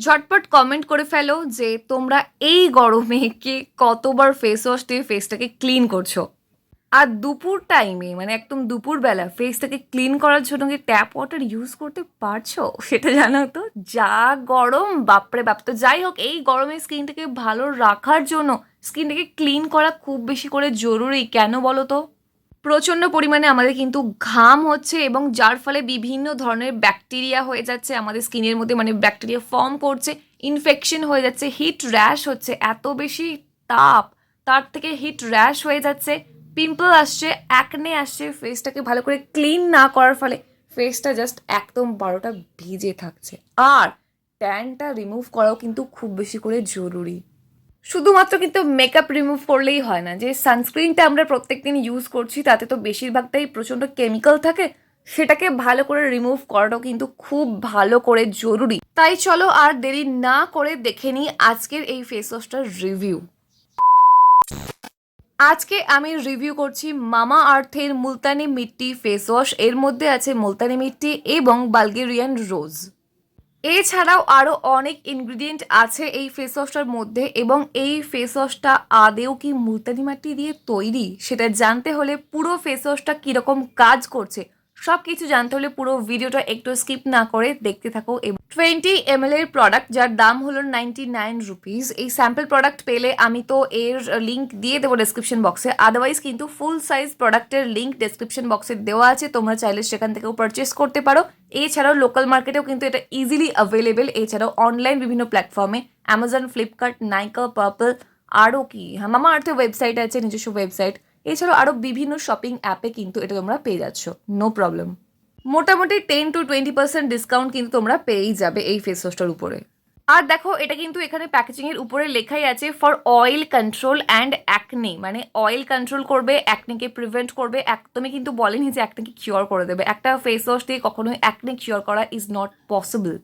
ঝটপট কমেন্ট করে ফেলো যে তোমরা এই গরমে কে কতবার ফেস ওয়াশ দিয়ে ফেসটাকে ক্লিন করছো। আর দুপুর টাইমে মানে একদম দুপুরবেলা ফেসটাকে ক্লিন করার জন্য কি ট্যাপ ওয়াটার ইউজ করতে পারছো সেটা জানো তো। যা গরম, বাপরে বাপ। তো যাই হোক, এই গরমে স্কিনটাকে ভালো রাখার জন্য স্কিনটাকে ক্লিন করা খুব বেশি করে জরুরি। কেন বলো তো? প্রচণ্ড পরিমাণে আমাদের কিন্তু ঘাম হচ্ছে এবং যার ফলে বিভিন্ন ধরনের ব্যাকটেরিয়া হয়ে যাচ্ছে আমাদের স্কিনের মধ্যে, মানে ব্যাকটেরিয়া ফর্ম করছে, ইনফেকশন হয়ে যাচ্ছে, হিট র্যাশ হচ্ছে। এত বেশি তাপ, তার থেকে হিট র্যাশ হয়ে যাচ্ছে, পিম্পল আসছে, অ্যাকনে আসছে। ফেসটাকে ভালো করে ক্লিন না করার ফলে ফেসটা জাস্ট একদম 12টা ভিজে থাকছে। আর ট্যানটা রিমুভ করাও কিন্তু খুব বেশি করে জরুরি। শুধুমাত্র কিন্তু মেকআপ রিমুভ করলেই হয় না। যে সানস্ক্রিনটা আমরা প্রত্যেকদিন ইউজ করছি তাতে তো বেশিরভাগটাই প্রচণ্ড কেমিক্যাল থাকে, সেটাকে ভালো করে রিমুভ করাটাও কিন্তু খুব ভালো করে জরুরি। তাই চলো আর দেরি না করে দেখে নিই আজকের এই ফেস ওয়াশটার রিভিউ। আজকে আমি রিভিউ করছি মামা আর্থের মুলতানি মিট্টি ফেস ওয়াশ। এর মধ্যে আছে মুলতানি মিট্টি এবং বালগেরিয়ান রোজ। এছাড়াও আরও অনেক ইনগ্রিডিয়েন্ট আছে এই ফেস ওয়াশটার মধ্যে, এবং এই ফেস ওয়াশটা আদেও কি মুলতানি মাটি দিয়ে তৈরি সেটা জানতে হলে, পুরো ফেস ওয়াশটা কীরকম কাজ করছে সব কিছু জানতে হলে পুরো ভিডিওটা একটু স্কিপ না করে দেখতে থাকো। এবং 20 ml এর প্রোডাক্ট, যার দাম হলো 99 রুপিস। এই স্যাম্পল প্রোডাক্ট পেলে আমি তো এর লিঙ্ক দিয়ে দেবো ডেসক্রিপশন বক্সে। আদারওয়াইজ কিন্তু ফুল সাইজ প্রোডাক্টের লিঙ্ক ডেসক্রিপশন বক্সে দেওয়া আছে, তোমরা চাইলে সেখান থেকেও পারচেস করতে পারো। এছাড়াও লোকাল মার্কেটেও কিন্তু এটা ইজিলি অ্যাভেলেবেল। এছাড়াও অনলাইন বিভিন্ন প্ল্যাটফর্মে অ্যামাজন, ফ্লিপকার্ট, নাইকা, পার্পল, আরও কি মামা আর্থের ওয়েবসাইট আছে, নিজস্ব ওয়েবসাইট। এছাড়াও আরও বিভিন্ন শপিং অ্যাপে কিন্তু এটা তোমরা পেয়ে যাচ্ছ, নো প্রবলেম। মোটামুটি 10 to 20% ডিসকাউন্ট কিন্তু তোমরা পেয়েই যাবে এই ফেস ওয়াশটার উপরে। আর দেখো, এটা কিন্তু এখানে প্যাকেজিংয়ের উপরে লেখাই আছে for oil control and acne, মানে অয়েল কন্ট্রোল করবে, অ্যাকনেকে প্রিভেন্ট করবে। একদমই কিন্তু বলেনি যে অ্যাকনেকে কিওর করে দেবে। একটা ফেস ওয়াশ দিয়ে কখনোই অ্যাকনে কিওর করা ইজ নট পসিবল।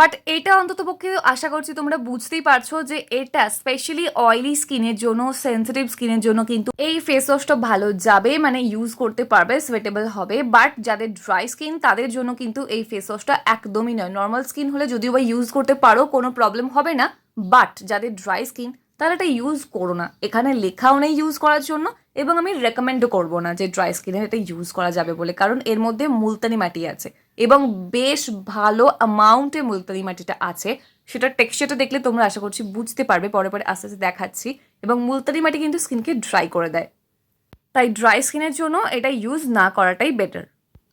বাট এটা অন্ততপক্ষে আশা করছি তোমরা বুঝতেই পারছো যে এটা স্পেশালি অয়েলি স্কিনের জন্য, সেন্সিটিভ স্কিনের জন্য কিন্তু এই ফেস ওয়াশটা ভালো যাবে, মানে ইউজ করতে পারবে, সুইটেবল হবে। বাট যাদের ড্রাই স্কিন তাদের জন্য কিন্তু এই ফেস ওয়াশটা একদমই নয়। নর্মাল স্কিন হলে যদিও বা ইউজ করতে পারো, কোনো প্রবলেম হবে না। বাট যাদের ড্রাই স্কিন তারা এটা ইউজ করো না। এখানে লেখাও নেই ইউজ করার জন্য, এবং আমি রেকমেন্ডও করবো না যে ড্রাই স্কিনে এটা ইউজ করা যাবে বলে, কারণ এর মধ্যে মুলতানি মাটি আছে এবং বেশ ভালো অ্যামাউন্টে মুলতানি মাটিটা আছে। সেটার টেক্সচারটা দেখলে তোমরা আশা করছি বুঝতে পারবে, পরে পরে আস্তে আস্তে দেখাচ্ছি। এবং মুলতানি মাটি কিন্তু স্কিনকে ড্রাই করে দেয়, তাই ড্রাই স্কিনের জন্য এটা ইউজ না করাটাই বেটার।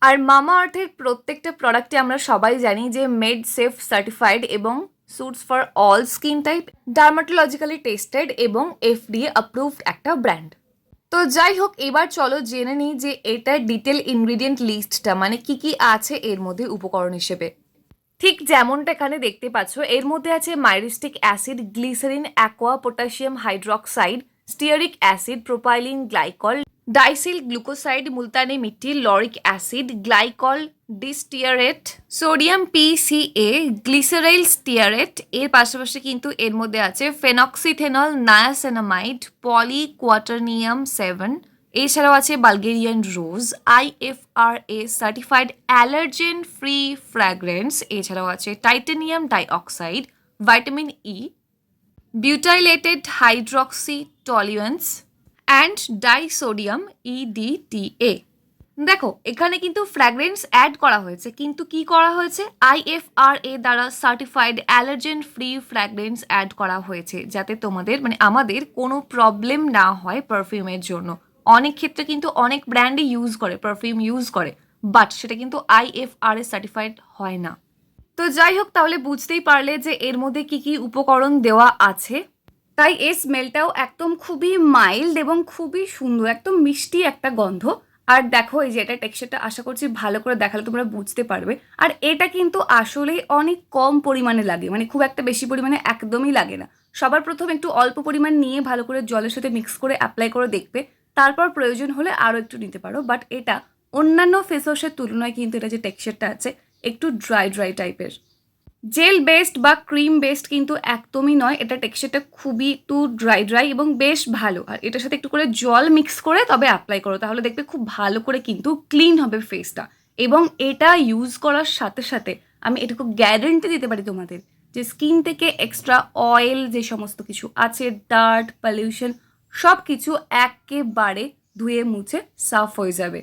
আর মামা আর্থের প্রত্যেকটা প্রোডাক্টে আমরা সবাই জানি যে মেড সেফ সার্টিফাইড এবং suits for all skin type, dermatologically tested এবং FDA অ্যাপ্রুভড একটা ব্র্যান্ড। তো যাই হোক, এবার চলো জেনে নিই যে এটার ডিটেল ইনগ্রিডিয়েন্ট লিস্টটা, মানে কি কি আছে এর মধ্যে উপকরণ হিসেবে। ঠিক যেমনটা এখানে দেখতে পাচ্ছ, এর মধ্যে আছে myristic acid, glycerin, aqua, potassium hydroxide, stearic acid, propylene glycol, decyl glucoside, multani mitti, lauric acid, glycol distearate, sodium PCA, glyceryl stearate. এর পাশাপাশি কিন্তু এর মধ্যে আছে ফেনক্সিথেনল, নায়াসেনামাইড, পলিকোয়াটারনিয়াম 7। এছাড়াও আছে Bulgarian rose, IFRA certified allergen free fragrance. এছাড়াও আছে titanium dioxide, vitamin E, butylated hydroxy toluene and disodium EDTA। দেখো, এখানে কিন্তু ফ্র্যাগ্রেন্স অ্যাড করা হয়েছে, কিন্তু কি করা হয়েছে, IFRA দ্বারা certified allergen free fragrance add করা হয়েছে, যাতে তোমাদের মানে আমাদের কোনো প্রবলেম না হয় পারফিউমের জন্য। অনেক ক্ষেত্রে কিন্তু অনেক ব্র্যান্ডে ইউজ করে, পারফিউম ইউজ করে, বাট সেটা কিন্তু IFRA সার্টিফাইড হয় না। তো যাই হোক, তাহলে বুঝতেই পারলে যে এর মধ্যে কি কি উপকরণ দেওয়া আছে। তাই এর স্মেলটাও একদম খুবই মাইল্ড এবং খুবই সুন্দর, একদম মিষ্টি একটা গন্ধ। আর দেখো, এই যে এটা টেক্সচারটা আশা করছি ভালো করে দেখালে তোমরা বুঝতে পারবে। আর এটা কিন্তু আসলেই অনেক কম পরিমাণে লাগে, মানে খুব একটা বেশি পরিমাণে একদমই লাগে না। সবার প্রথম একটু অল্প পরিমাণ নিয়ে ভালো করে জলের সাথে মিক্স করে অ্যাপ্লাই করে দেখবে, তারপর প্রয়োজন হলে আরও একটু নিতে পারো। বাট এটা অন্যান্য ফেস ওয়াশের তুলনায় কিন্তু এটা যে টেক্সচারটা আছে একটু ড্রাই ড্রাই টাইপের। জেল বেসড বা ক্রিম বেসড কিন্তু একদমই নয়, এটা টেক্সচারটা খুবই একটু ড্রাই ড্রাই এবং বেশ ভালো। আর এটার সাথে একটু করে জল মিক্স করে তবে অ্যাপ্লাই করো, তাহলে দেখবে খুব ভালো করে কিন্তু ক্লিন হবে ফেসটা। এবং এটা ইউজ করার সাথে সাথে আমি এটুকু গ্যারেন্টি দিতে পারি তোমাদের যে স্কিন থেকে এক্সট্রা অয়েল যে সমস্ত কিছু আছে, ডার্ট, পলিউশন, সব কিছু একেবারে ধুয়ে মুছে সাফ হয়ে যাবে।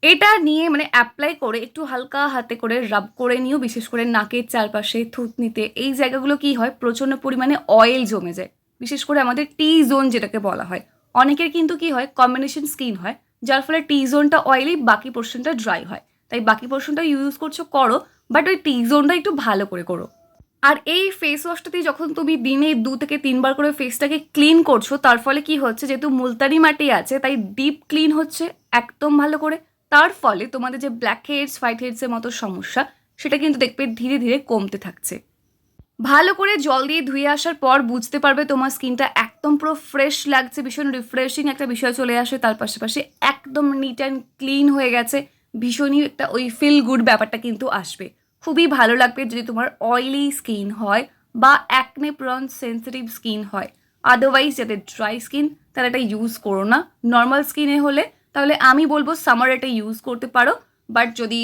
এটা নিয়ে মানে অ্যাপ্লাই করে একটু হালকা হাতে করে রাব করে নিও, বিশেষ করে নাকের চারপাশে, থুতনিতে, এই জায়গাগুলো কি হয় প্রচণ্ড পরিমাণে অয়েল জমে যায়, বিশেষ করে আমাদের টি জোন যেটাকে বলা হয়। অনেকের কিন্তু কি হয় কম্বিনেশন স্কিন হয়, যার ফলে টি জোনটা অয়েলি, বাকি পোর্শনটা ড্রাই হয়। তাই বাকি পোর্শনটা ইউজ করছো করো, বাট ওই টি জোনটা একটু ভালো করে করো। আর এই ফেস ওয়াশটাতে যখন তুমি দিনে 2 থেকে 3 বার করে ফেসটাকে ক্লিন করছো, তার ফলে কি হচ্ছে, যেহেতু মুলতানি মাটি আছে তাই ডিপ ক্লিন হচ্ছে একদম ভালো করে। তার ফলে তোমাদের যে ব্ল্যাক হেডস, হোয়াইট হেডসের মতো সমস্যা, সেটা কিন্তু দেখবে ধীরে ধীরে কমতে থাকছে। ভালো করে জল দিয়ে ধুয়ে আসার পর বুঝতে পারবে তোমার স্কিনটা একদম পুরো ফ্রেশ লাগছে, ভীষণ রিফ্রেশিং একটা বিষয় চলে আসে। তার পাশাপাশি একদম নিট অ্যান্ড ক্লিন হয়ে গেছে, ভীষণই একটা ওই ফিল গুড ব্যাপারটা কিন্তু আসবে। খুবই ভালো লাগবে যদি তোমার অয়েলি স্কিন হয় বা অ্যাকনে প্রন সেন্সিটিভ স্কিন হয়। আদারওয়াইজ যাদের ড্রাই স্কিন তারা এটা ইউজ করো না। নর্মাল স্কিনে হলে তাহলে আমি বলবো সামার এটা ইউজ করতে পারো, বাট যদি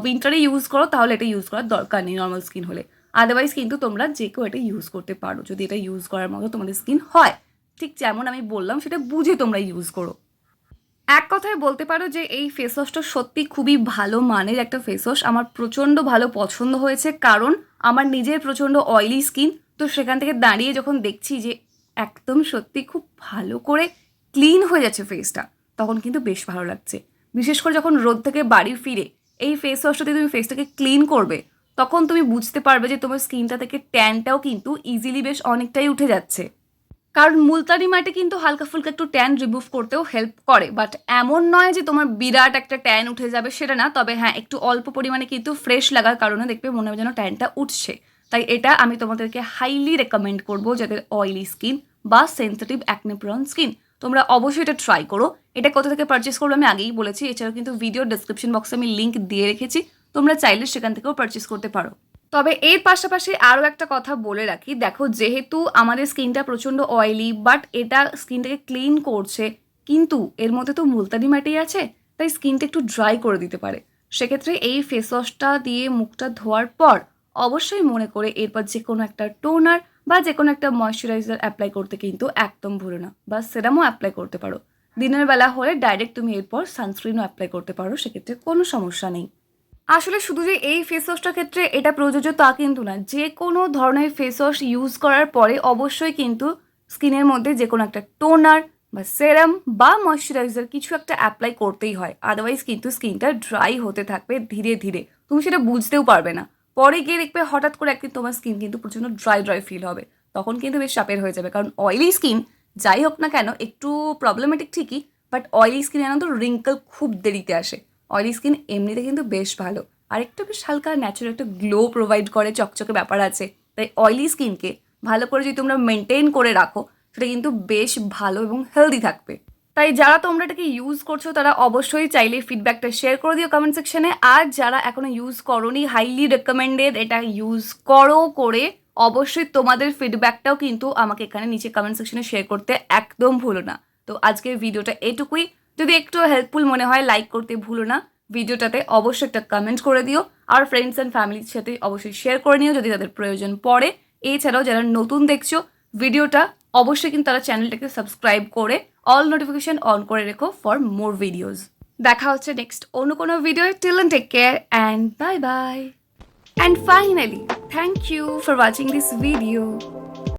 উইন্টারে ইউজ করো তাহলে এটা ইউজ করার দরকার নেই নর্মাল স্কিন হলে। আদারওয়াইজ কিন্তু তোমরা যে কেউ এটা ইউজ করতে পারো যদি এটা ইউজ করার মতো তোমাদের স্কিন হয়। ঠিক যেমন আমি বললাম সেটা বুঝে তোমরা ইউজ করো। এক কথায় বলতে পারো যে এই ফেস ওয়াশটা সত্যি খুবই ভালো মানের একটা ফেস ওয়াশ। আমার প্রচণ্ড ভালো পছন্দ হয়েছে, কারণ আমার নিজের প্রচণ্ড অয়েলি স্কিন। তো সেখান থেকে দাঁড়িয়ে যখন দেখছি যে একদম সত্যি খুব ভালো করে ক্লিন হয়ে যাচ্ছে ফেসটা, তখন কিন্তু বেশ ভালো লাগছে। বিশেষ করে যখন রোদ থেকে বাড়ি ফিরে এই ফেস ওয়াশটা দিয়ে তুমি ফেসটাকে ক্লিন করবে, তখন তুমি বুঝতে পারবে যে তোমার স্কিনটা থেকে ট্যানটাও কিন্তু ইজিলি বেশ অনেকটাই উঠে যাচ্ছে। কারণ মুলতানি মাটি কিন্তু হালকা ফুলকা একটু ট্যান রিমুভ করতেও হেল্প করে, বাট এমন নয় যে তোমার বিরাট একটা ট্যান উঠে যাবে, সেটা না। তবে হ্যাঁ, একটু অল্প পরিমাণে কিন্তু ফ্রেশ লাগার কারণে দেখবে মনে হয় যেন ট্যানটা উঠছে। তাই এটা আমি তোমাদেরকে হাইলি রেকমেন্ড করবো যাদের অয়েলি স্কিন বা সেন্সিটিভ অ্যাকনে প্রন স্কিন। তোমরা অবশ্যই এটা ট্রাই করো। এটা কোথা থেকে পারচেস করবো আমি আগেই বলেছি, এছাড়াও কিন্তু ভিডিও ডেসক্রিপশন বক্সে আমি লিঙ্ক দিয়ে রেখেছি, তোমরা চাইলে সেখান থেকেও পারচেস করতে পারো। তবে এর পাশাপাশি আরও একটা কথা বলে রাখি, দেখো যেহেতু আমাদের স্কিনটা প্রচণ্ড অয়েলি, বাট এটা স্কিনটাকে ক্লিন করছে, কিন্তু এর মধ্যে তো মুলতানি মাটি আছে, তাই স্কিনটা একটু ড্রাই করে দিতে পারে। সেক্ষেত্রে এই ফেস ওয়াশটা দিয়ে মুখটা ধোয়ার পর অবশ্যই মনে করে এরপর যে কোনো একটা টোনার বা যে কোনো একটা ময়শ্চারাইজার অ্যাপ্লাই করতে কিন্তু একদম ভুলো না, বা সেরামও অ্যাপ্লাই করতে পারো। দিনের বেলা হলে ডাইরেক্ট তুমি এরপর সানস্ক্রিনও অ্যাপ্লাই করতে পারো, সেক্ষেত্রে কোনো সমস্যা নেই। আসলে শুধু যে এই ফেস ওয়াশটার ক্ষেত্রে এটা প্রযোজ্য তা কিন্তু না, যে কোনো ধরনের ফেস ওয়াশ ইউজ করার পরে অবশ্যই কিন্তু স্কিনের মধ্যে যে কোনো একটা টোনার বা সেরাম বা ময়শ্চারাইজার কিছু একটা অ্যাপ্লাই করতেই হয়। আদারওয়াইজ কিন্তু স্কিনটা ড্রাই হতে থাকবে ধীরে ধীরে, তুমি সেটা বুঝতেও পারবে না। পরে গিয়ে দেখবে হঠাৎ করে একদিন তোমার স্কিন কিন্তু প্রচণ্ড ড্রাই ড্রাই ফিল হবে, তখন কিন্তু বেশ চাপের হয়ে যাবে। কারণ অয়েলি স্কিন যাই হোক না কেন একটু প্রবলেমেটিক ঠিকই, বাট অয়েলি স্কিনে না তো রিঙ্কেল খুব দেরিতে আসে। অয়েলি স্কিন এমনিতে কিন্তু বেশ ভালো, আর একটু বেশ হালকা ন্যাচারাল একটা গ্লো প্রোভাইড করে, চকচকে ব্যাপার আছে। তাই অয়েলি স্কিনকে ভালো করে যদি তোমরা মেনটেন করে রাখো, সেটা কিন্তু বেশ ভালো এবং হেলদি থাকবে। তাই যারা তোমরা এটাকে ইউজ করছো তারা অবশ্যই চাইলে ফিডব্যাকটা শেয়ার করে দিও কমেন্ট সেকশনে। আর যারা এখনো ইউজ করোনি, হাইলি রেকমেন্ডেড এটা ইউজ করো, করে অবশ্যই তোমাদের ফিডব্যাকটাও কিন্তু আমাকে এখানে নিচে কমেন্ট সেকশনে শেয়ার করতে একদম ভুলো না। তো আজকের ভিডিওটা এটুকুই। যদি একটু হেল্পফুল মনে হয় লাইক করতে ভুলো না, ভিডিওটাতে অবশ্যই একটা কমেন্ট করে দিও, আর ফ্রেন্ডস অ্যান্ড ফ্যামিলির সাথে অবশ্যই শেয়ার করে নিও যদি তাদের প্রয়োজন পড়ে। এছাড়াও যারা নতুন দেখছো ভিডিওটা, অবশ্যই কিন্তু তারা চ্যানেলটাকে সাবস্ক্রাইব করে অল নোটিফিকেশন অন করে রেখো ফর মোর ভিডিওস। দেখা হচ্ছে নেক্সট অন্য কোনো video. Till then take care and bye bye. And finally, thank you for watching this video.